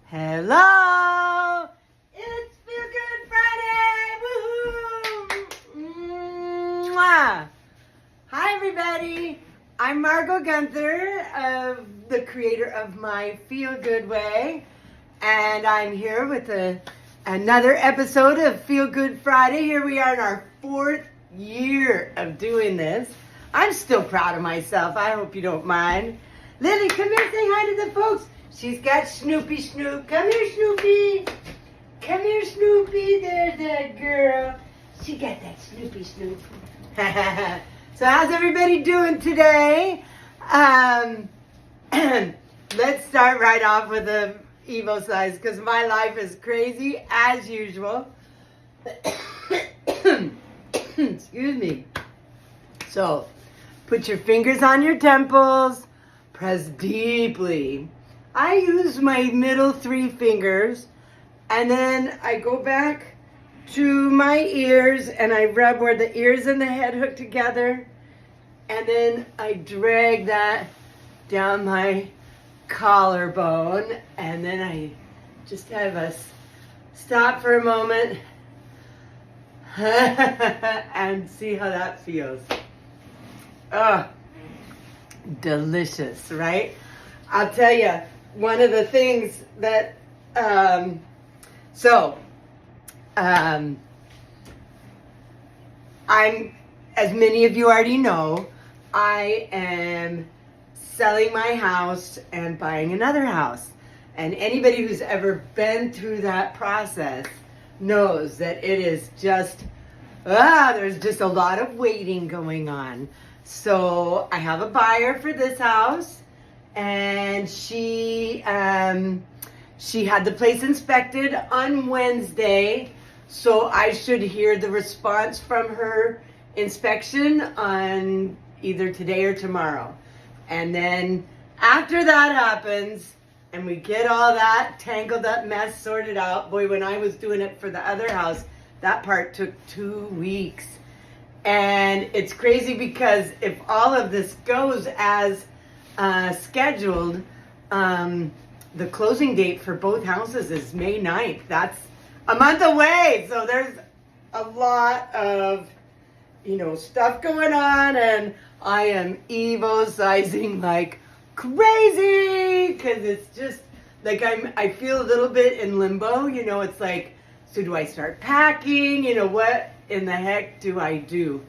Hello! It's Feel Good Friday! Woohoo! Mwah! Hi, everybody. I'm Margot Gunther, the creator of My Feel Good Way, and I'm here with another episode of Feel Good Friday. Here we are in our 4th year of doing this. I'm still proud of myself. I hope you don't mind. Lily, come here, say hi to the folks. She's got Snoopy Snoop. Come here, Snoopy. Come here, Snoopy. There's that girl. She got that Snoopy Snoop. So how's everybody doing today? Let's start right off with the Evo size because my life is crazy as usual. Excuse me. So put your fingers on your temples. Press deeply. I use my middle 3 fingers and then I go back to my ears and I rub where the ears and the head hook together, and then I drag that down my collarbone, and then I just have us stop for a moment and see how that feels. Oh, delicious, right? I'll tell you, one of the things that, I'm, as many of you already know, I am selling my house and buying another house. And anybody who's ever been through that process knows that it is just, there's just a lot of waiting going on. So I have a buyer for this house, and she had the place inspected on Wednesday, so I should hear the response from her inspection on either today or tomorrow. And then after that happens and we get all that tangled up mess sorted out, boy, when I was doing it for the other house, that part took 2 weeks. And it's crazy because if all of this goes as scheduled, the closing date for both houses is May 9th. That's a month away. So there's a lot of, stuff going on, and I am Evo-sizing like crazy because it's just like I feel a little bit in limbo. It's like, so do I start packing? What in the heck do I do?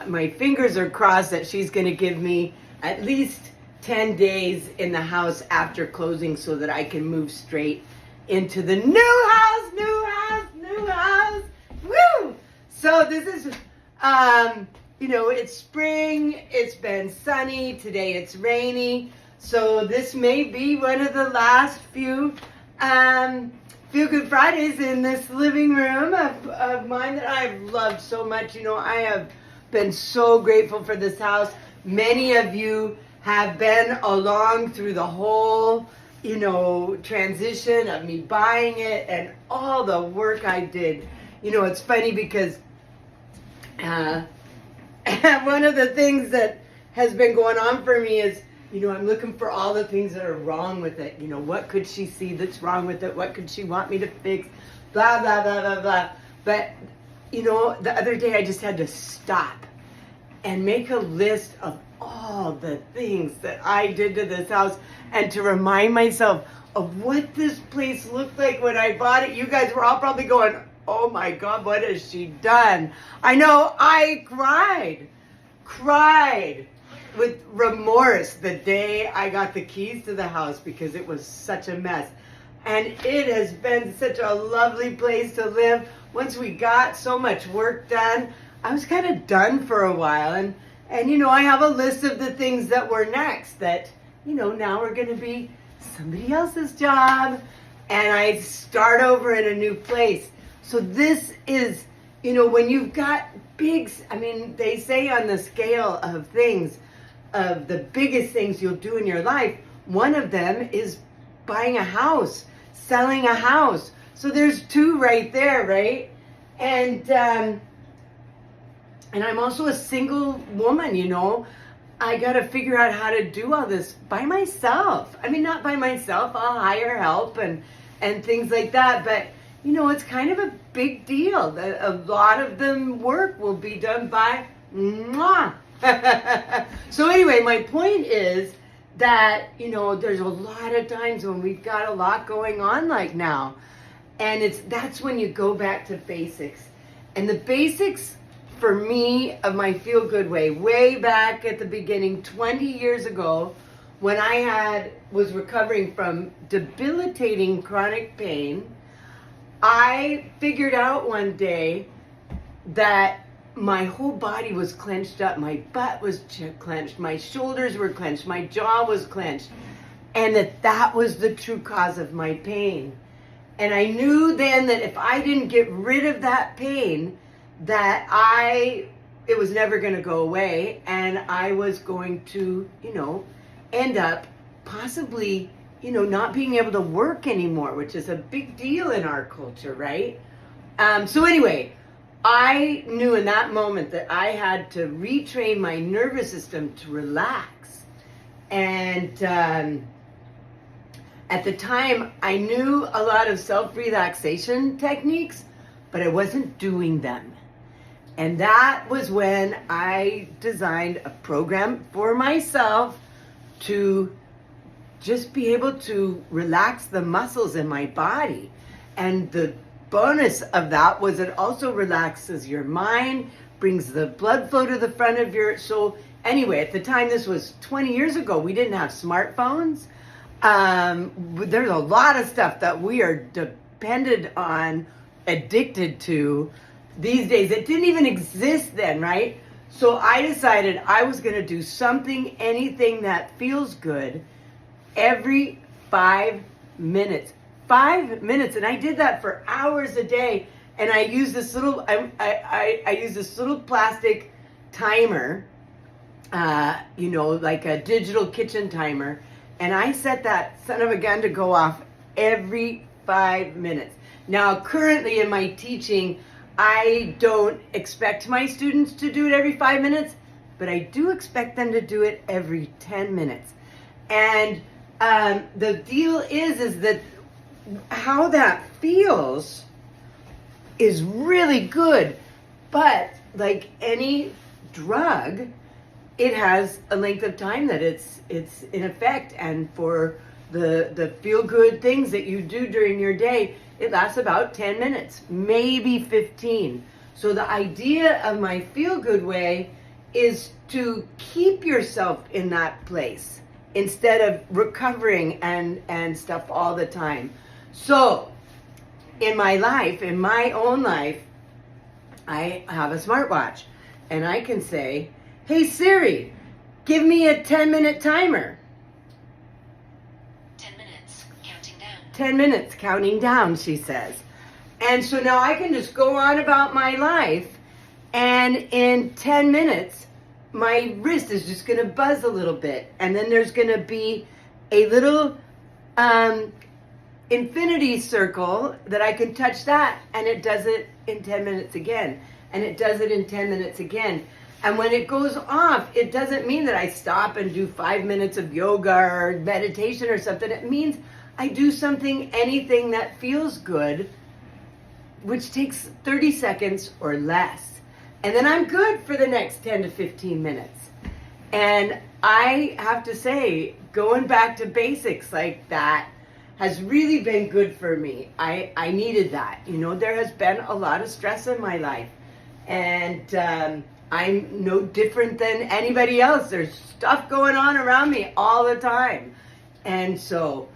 My fingers are crossed that she's going to give me at least 10 days in the house after closing so that I can move straight into the new house, new house, new house. Woo! So this is, it's spring. It's been sunny. Today it's rainy. So this may be one of the last few Feel Good Fridays in this living room of mine that I've loved so much. I have been so grateful for this house. Many of you have been along through the whole, transition of me buying it and all the work I did. It's funny because one of the things that has been going on for me is, I'm looking for all the things that are wrong with it. What could she see that's wrong with it? What could she want me to fix? Blah, blah, blah, blah, blah. But, the other day I just had to stop and make a list of all the things that I did to this house and to remind myself of what this place looked like when I bought it. You guys were all probably going, oh my God, what has she done? I know, I cried with remorse the day I got the keys to the house because it was such a mess. And it has been such a lovely place to live. Once we got so much work done, I was kind of done for a while. And I have a list of the things that were next that, now we're going to be somebody else's job. And I start over in a new place. So this is, when you've got they say on the scale of things, of the biggest things you'll do in your life, one of them is buying a house, selling a house. So there's 2 right there, right? And I'm also a single woman, I got to figure out how to do all this by myself. I mean, not by myself. I'll hire help and and things like that. But, you know, it's kind of a big deal. A lot of them work will be done by mwah. So anyway, my point is that, you know, there's a lot of times when we've got a lot going on like now. And that's when you go back to basics. And the basics for me of my feel good way back at the beginning, 20 years ago, when I was recovering from debilitating chronic pain, I figured out one day that my whole body was clenched up. My butt was clenched. My shoulders were clenched. My jaw was clenched. And that was the true cause of my pain. And I knew then that if I didn't get rid of that pain, that it was never going to go away. And I was going to, you know, end up possibly, you know, not being able to work anymore, which is a big deal in our culture, right? So anyway, I knew in that moment that I had to retrain my nervous system to relax. And at the time, I knew a lot of self-relaxation techniques, but I wasn't doing them. And that was when I designed a program for myself to just be able to relax the muscles in my body. And the bonus of that was it also relaxes your mind, brings the blood flow to the front of your soul. Anyway, at the time, this was 20 years ago, we didn't have smartphones. There's a lot of stuff that we are dependent on, addicted to these days. It didn't even exist then, right? So I decided I was going to do something, anything that feels good every 5 minutes. 5 minutes. And I did that for hours a day. And I used this little, I used this little plastic timer, you know, like a digital kitchen timer. And I set that son of a gun to go off every 5 minutes. Now, currently in my teaching, I don't expect my students to do it every 5 minutes, but I do expect them to do it every 10 minutes. And the deal is that how that feels is really good. But like any drug, it has a length of time that it's in effect. And for the feel-good things that you do during your day, it lasts about 10 minutes, maybe 15. So the idea of my feel-good way is to keep yourself in that place instead of recovering and stuff all the time. So in my life, in my own life, I have a smartwatch. And I can say, hey Siri, give me a 10-minute timer. 10 minutes, counting down. 10 minutes, counting down, she says. And so now I can just go on about my life, and in 10 minutes, my wrist is just going to buzz a little bit. And then there's going to be a little infinity circle that I can touch that, and it does it in 10 minutes again. And it does it in 10 minutes again. And when it goes off, it doesn't mean that I stop and do 5 minutes of yoga or meditation or something. It means I do something, anything that feels good, which takes 30 seconds or less. And then I'm good for the next 10 to 15 minutes. And I have to say, going back to basics like that has really been good for me. I needed that. You know, there has been a lot of stress in my life. And I'm no different than anybody else. There's stuff going on around me all the time. And so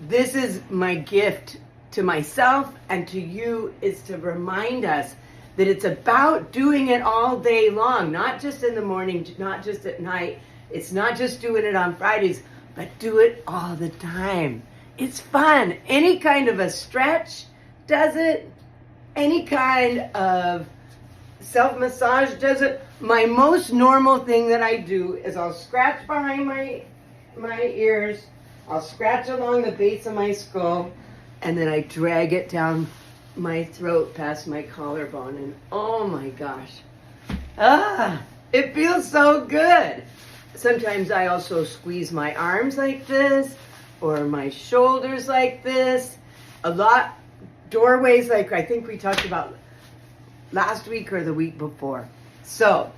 this is my gift to myself and to you, is to remind us that it's about doing it all day long, not just in the morning, not just at night. It's not just doing it on Fridays, but do it all the time. It's fun. Any kind of a stretch does it. Any kind of self-massage does it. My most normal thing that I do is I'll scratch behind my ears, I'll scratch along the base of my skull, and then I drag it down my throat past my collarbone, and oh my gosh, it feels so good. Sometimes I also squeeze my arms like this, or my shoulders like this. a lot doorways, like I think we talked about last week or the week before. So,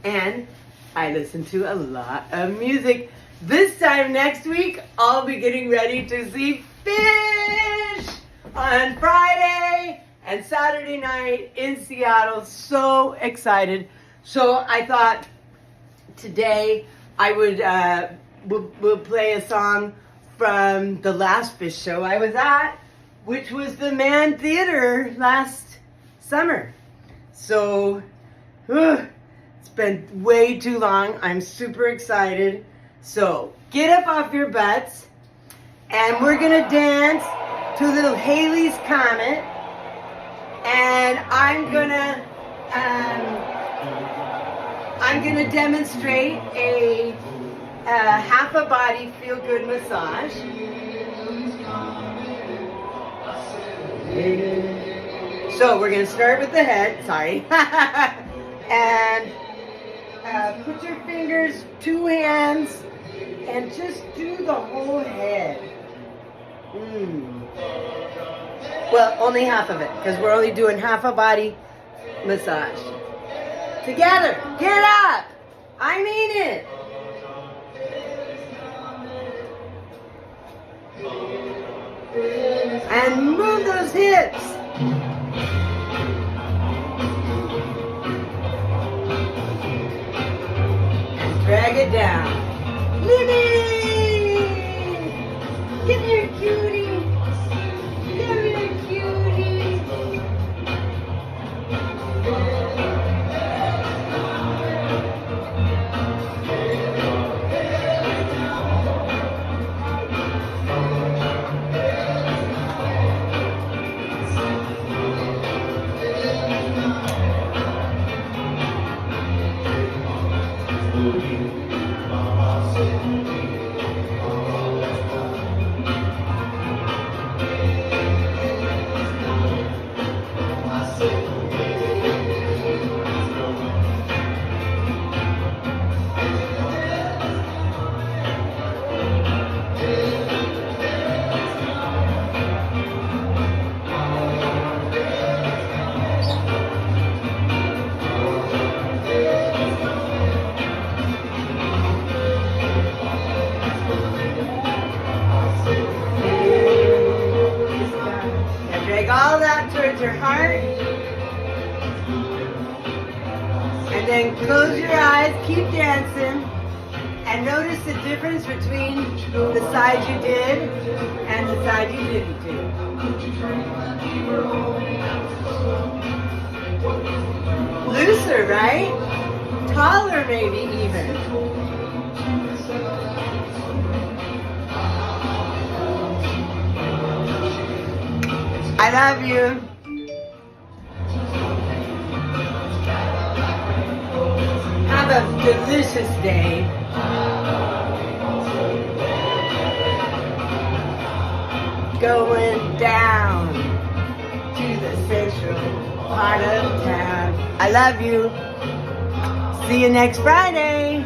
and I listen to a lot of music. This time next week, I'll be getting ready to see Fish on Friday and Saturday night in Seattle. So excited. So I thought today I would we'll play a song from the last Fish show I was at, which was the Mann Theater last summer. So it's been way too long. I'm super excited. So get up off your butts and we're gonna dance to little Halley's Comet, and I'm gonna demonstrate a half a body feel good massage. So we're gonna start with the head, sorry. And put your fingers, 2 hands, and just do the whole head. Well, only half of it, because we're only doing half a body massage. Together, get up! I mean it! And move those hips. And drag it down. Lily! Come here, cutie. Come here, cutie. Drag all that towards your heart. And then close your eyes, keep dancing. And notice the difference between the side you did and the side you didn't do. Looser, right? Taller maybe even. I love you. Have a delicious day. Going down to the central part of town. I love you. See you next Friday.